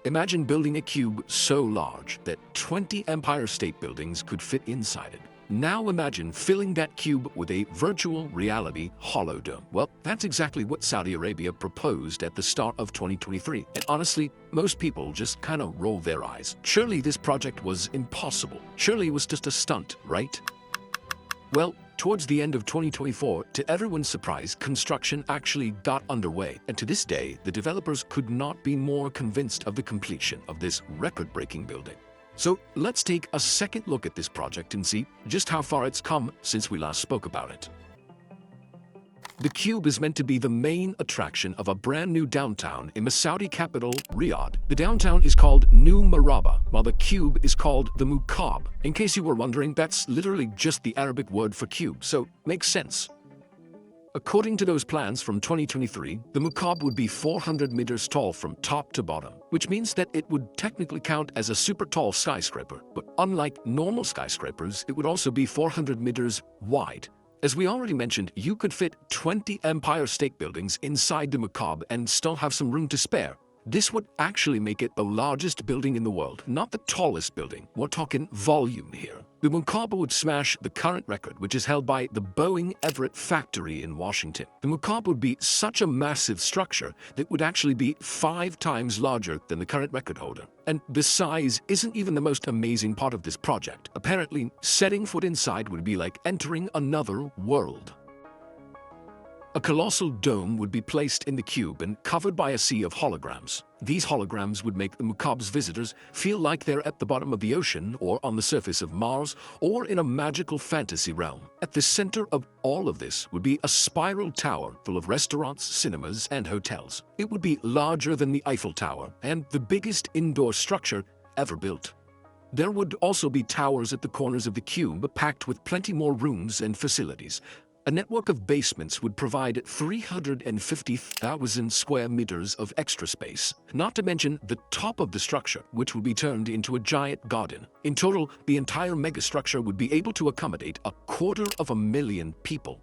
Imagine building a cube so large that 20 Empire State Buildings could fit inside it. Now imagine filling that cube with a virtual reality holodome. Well, that's exactly what Saudi Arabia proposed at the start of 2023. And honestly, most people just kind of roll their eyes. Surely this project was impossible. Surely it was just a stunt, right? Well, towards the end of 2024, to everyone's surprise, construction actually got underway. And to this day, the developers could not be more convinced of the completion of this record-breaking building. So let's take a second look at this project and see just how far it's come since we last spoke about it. The cube is meant to be the main attraction of a brand new downtown in the Saudi capital, Riyadh. The downtown is called New Murabba, while the cube is called the mukaab. In case you were wondering, that's literally just the Arabic word for cube, so makes sense. According to those plans from 2023, the mukaab would be 400 meters tall from top to bottom, which means that it would technically count as a super tall skyscraper. But unlike normal skyscrapers, it would also be 400 meters wide. As we already mentioned, you could fit 20 Empire State Buildings inside the mukaab and still have some room to spare. This would actually make it the largest building in the world, not the tallest building. We're talking volume here. The mukaab would smash the current record, which is held by the Boeing Everett factory in Washington. The mukaab would be such a massive structure that would actually be 5 times larger than the current record holder. And the size isn't even the most amazing part of this project. Apparently, setting foot inside would be like entering another world. A colossal dome would be placed in the cube and covered by a sea of holograms. These holograms would make the mukaab's visitors feel like they're at the bottom of the ocean or on the surface of Mars or in a magical fantasy realm. At the center of all of this would be a spiral tower full of restaurants, cinemas, and hotels. It would be larger than the Eiffel Tower and the biggest indoor structure ever built. There would also be towers at the corners of the cube packed with plenty more rooms and facilities. A network of basements would provide 350,000 square meters of extra space, not to mention the top of the structure, which would be turned into a giant garden. In total, the entire megastructure would be able to accommodate 250,000 people.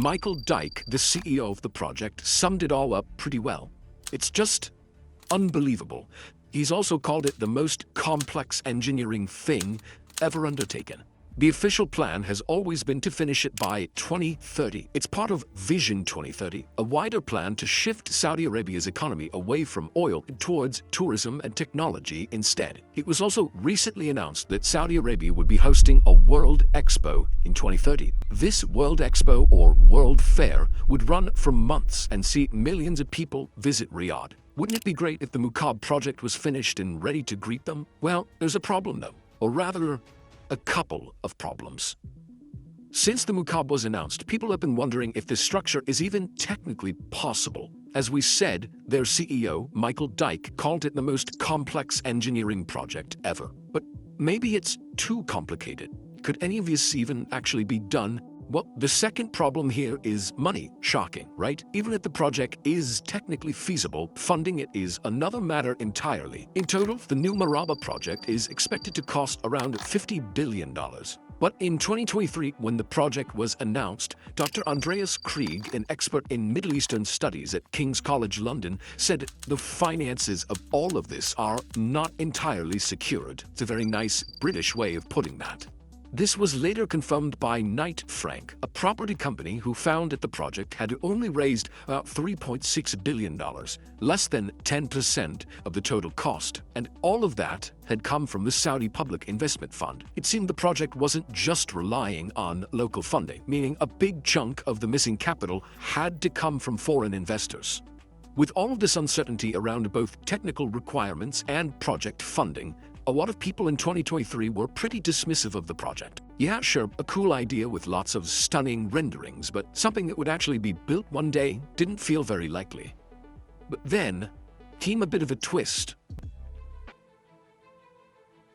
Michael Dyke, the CEO of the project, summed it all up pretty well. It's just unbelievable. He's also called it the most complex engineering thing ever undertaken. The official plan has always been to finish it by 2030. It's part of Vision 2030, a wider plan to shift Saudi Arabia's economy away from oil towards tourism and technology instead. It was also recently announced that Saudi Arabia would be hosting a World Expo in 2030. This World Expo, or World Fair, would run for months and see millions of people visit Riyadh. Wouldn't it be great if the mukaab project was finished and ready to greet them? Well, there's a problem though, or rather, a couple of problems. Since the mukaab was announced, people have been wondering if this structure is even technically possible. As we said, their CEO, Michael Dyke, called it the most complex engineering project ever. But maybe it's too complicated. Could any of this even actually be done? Well, the second problem here is money. Shocking, right? Even if the project is technically feasible, funding it is another matter entirely. In total, the new Murabba project is expected to cost around $50 billion. But in 2023, when the project was announced, Dr. Andreas Krieg, an expert in Middle Eastern studies at King's College London, said the finances of all of this are not entirely secured. It's a very nice British way of putting that. This was later confirmed by Knight Frank, a property company who found that the project had only raised about $3.6 billion, less than 10% of the total cost, and all of that had come from the Saudi Public Investment Fund. It seemed the project wasn't just relying on local funding, meaning a big chunk of the missing capital had to come from foreign investors. With all of this uncertainty around both technical requirements and project funding, a lot of people in 2023 were pretty dismissive of the project. Yeah, sure, a cool idea with lots of stunning renderings, but something that would actually be built one day didn't feel very likely. But then came a bit of a twist.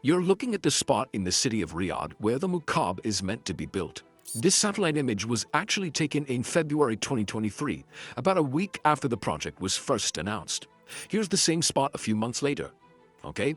You're looking at the spot in the city of Riyadh where the mukaab is meant to be built. This satellite image was actually taken in February 2023, about a week after the project was first announced. Here's the same spot a few months later. Okay?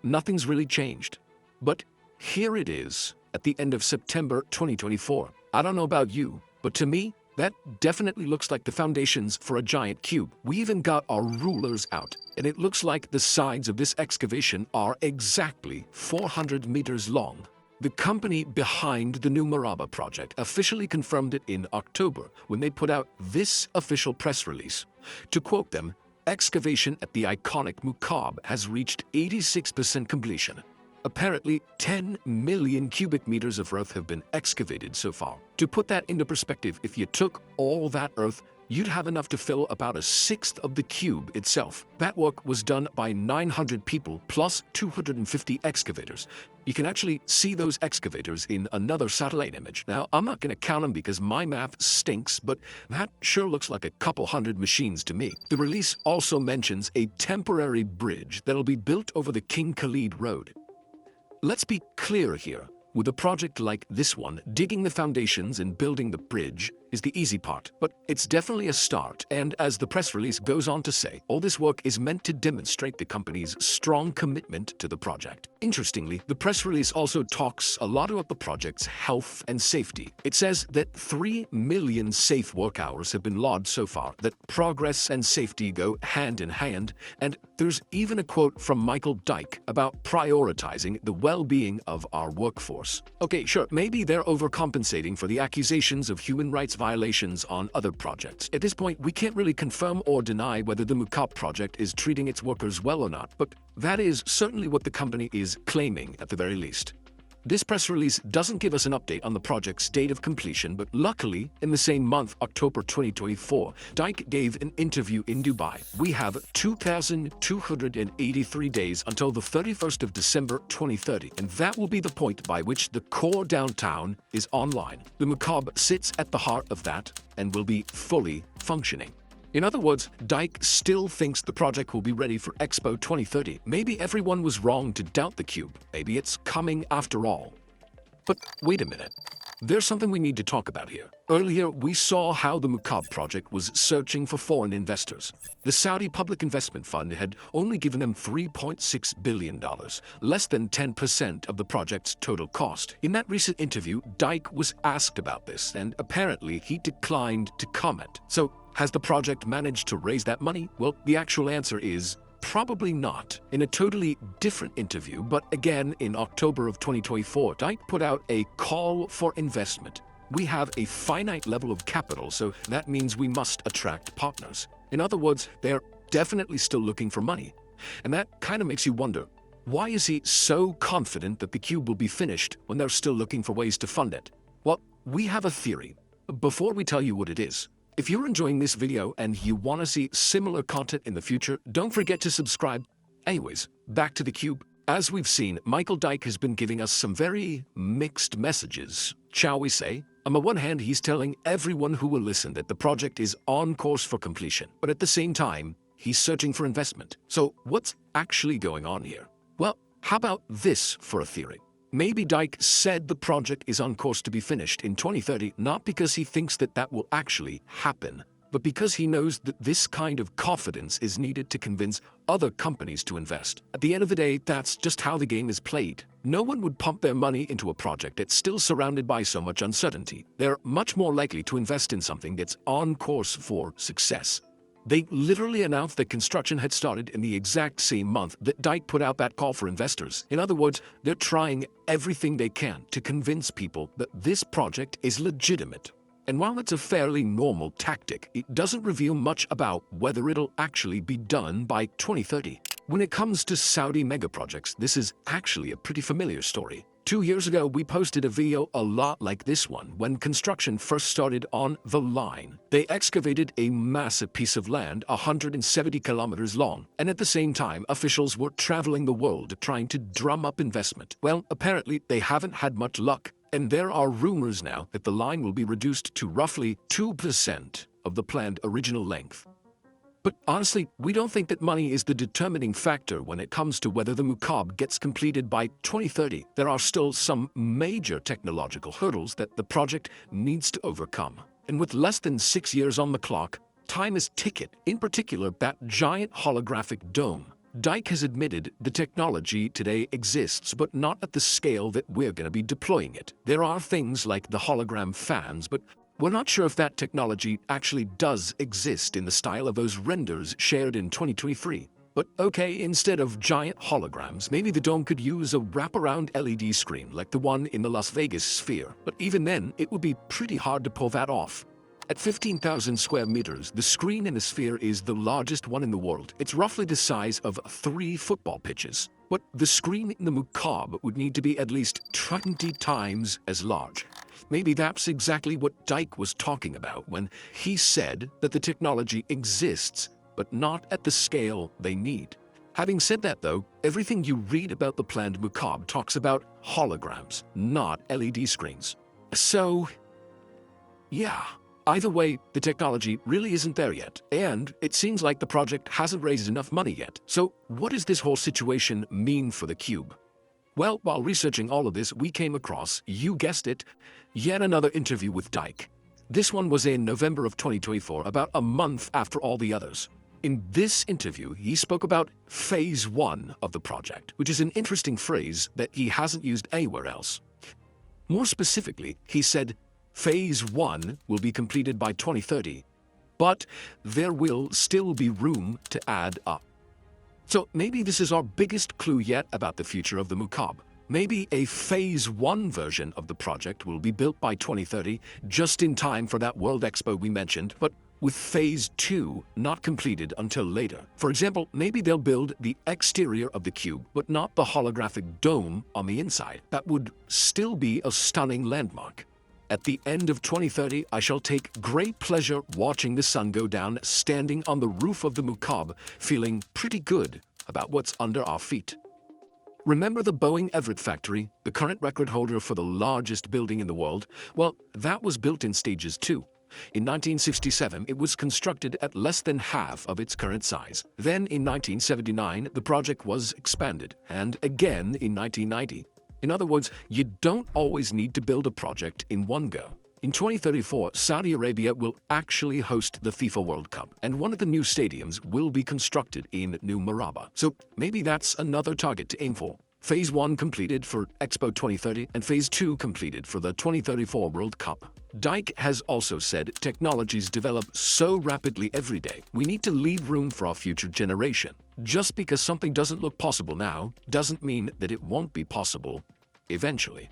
Nothing's really changed. But here it is at the end of September 2024. I don't know about you, but to me, That definitely looks like the foundations for a giant cube. We even got our rulers out, and it looks like the sides of this excavation are exactly 400 meters long. The company behind the new Murabba project officially confirmed it in October when they put out this official press release. To quote them, excavation at the iconic mukaab has reached 86% completion. Apparently, 10 million cubic meters of earth have been excavated so far. To put that into perspective, if you took all that earth, you'd have enough to fill about a sixth of the cube itself. That work was done by 900 people plus 250 excavators. You can actually see those excavators in another satellite image. Now, I'm not going to count them because my math stinks, but that sure looks like a couple hundred machines to me. The release also mentions a temporary bridge that'll be built over the King Khalid Road. Let's be clear here. With a project like this one, digging the foundations and building the bridge is the easy part, but it's definitely a start, and as the press release goes on to say, all this work is meant to demonstrate the company's strong commitment to the project. Interestingly, the press release also talks a lot about the project's health and safety. It says that 3 million safe work hours have been logged so far, that progress and safety go hand in hand, and there's even a quote from Michael Dyke about prioritizing the well-being of our workforce. Okay, sure, maybe they're overcompensating for the accusations of human rights violations on other projects. At this point, we can't really confirm or deny whether the mukaab project is treating its workers well or not, but that is certainly what the company is claiming at the very least. This press release doesn't give us an update on the project's date of completion, but luckily, in the same month, October 2024, Dyke gave an interview in Dubai. We have 2,283 days until the 31st of December 2030, and that will be the point by which the core downtown is online. The mukaab sits at the heart of that and will be fully functioning. In other words, Dyke still thinks the project will be ready for Expo 2030. Maybe everyone was wrong to doubt the cube. Maybe it's coming after all. But wait a minute. There's something we need to talk about here. Earlier, we saw how the mukaab project was searching for foreign investors. The Saudi Public Investment Fund had only given them $3.6 billion, less than 10% of the project's total cost. In that recent interview, Dyke was asked about this, and apparently he declined to comment. So, has the project managed to raise that money? Well, the actual answer is probably not. In a totally different interview, but again in October of 2024, Dyke put out a call for investment. We have a finite level of capital, so that means we must attract partners. In other words, they're definitely still looking for money. And that kind of makes you wonder, why is he so confident that the cube will be finished when they're still looking for ways to fund it? Well, we have a theory. Before we tell you what it is, if you're enjoying this video and you want to see similar content in the future, don't forget to subscribe. Anyways, back to the cube. As we've seen, Michael Dyke has been giving us some very mixed messages, shall we say. On the one hand, he's telling everyone who will listen that the project is on course for completion, but at the same time, he's searching for investment. So what's actually going on here? Well, how about this for a theory? Maybe Dyke said the project is on course to be finished in 2030, not because he thinks that that will actually happen, but because he knows that this kind of confidence is needed to convince other companies to invest. At the end of the day, that's just how the game is played. No one would pump their money into a project that's still surrounded by so much uncertainty. They're much more likely to invest in something that's on course for success. They literally announced that construction had started in the exact same month that Dyke put out that call for investors. In other words, they're trying everything they can to convince people that this project is legitimate. And while it's a fairly normal tactic, it doesn't reveal much about whether it'll actually be done by 2030. When it comes to Saudi megaprojects, this is actually a pretty familiar story. 2 years ago, we posted a video a lot like this one when construction first started on the line. They excavated a massive piece of land 170 kilometers long, and at the same time, officials were traveling the world trying to drum up investment. Well, apparently, they haven't had much luck, and there are rumors now that the line will be reduced to roughly 2% of the planned original length. But honestly, we don't think that money is the determining factor when it comes to whether the mukaab gets completed by 2030. There are still some major technological hurdles that the project needs to overcome. And with less than 6 years on the clock, time is ticking. In particular, that giant holographic dome. Dyke has admitted the technology today exists, but not at the scale that we're going to be deploying it. There are things like the hologram fans, but We're not sure if that technology actually does exist in the style of those renders shared in 2023. But okay, instead of giant holograms, maybe the dome could use a wraparound LED screen like the one in the Las Vegas Sphere. But even then, it would be pretty hard to pull that off. At 15,000 square meters, the screen in the Sphere is the largest one in the world. It's roughly the size of 3 football pitches. But the screen in the mukaab would need to be at least 20 times as large. Maybe that's exactly what Dyke was talking about when he said that the technology exists, but not at the scale they need. Having said that though, everything you read about the planned mukaab talks about holograms, not LED screens. So, yeah. Either way, the technology really isn't there yet, and it seems like the project hasn't raised enough money yet. So what does this whole situation mean for the cube? Well, while researching all of this, we came across, you guessed it, yet another interview with Dyke. This one was in November of 2024, about a month after all the others. In this interview, he spoke about Phase 1 of the project, which is an interesting phrase that he hasn't used anywhere else. More specifically, he said, Phase 1 will be completed by 2030, but there will still be room to add up. So maybe this is our biggest clue yet about the future of the mukaab. Maybe a Phase 1 version of the project will be built by 2030, just in time for that World Expo we mentioned, but with Phase 2 not completed until later. For example, maybe they'll build the exterior of the cube, but not the holographic dome on the inside. That would still be a stunning landmark. At the end of 2030, I shall take great pleasure watching the sun go down, standing on the roof of the mukaab, feeling pretty good about what's under our feet. Remember the Boeing Everett factory, the current record holder for the largest building in the world? Well, that was built in stages too. In 1967, it was constructed at less than half of its current size. Then in 1979, the project was expanded, and again in 1990. In other words, you don't always need to build a project in one go. In 2034, Saudi Arabia will actually host the FIFA World Cup, and one of the new stadiums will be constructed in New Murabba. So maybe that's another target to aim for. Phase 1 completed for Expo 2030 and Phase 2 completed for the 2034 World Cup. Dyke has also said technologies develop so rapidly every day, we need to leave room for our future generation. Just because something doesn't look possible now doesn't mean that it won't be possible eventually.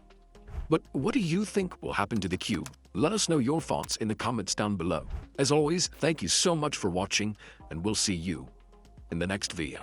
But what do you think will happen to the cube? Let us know your thoughts in the comments down below. As always, thank you so much for watching, and we'll see you in the next video.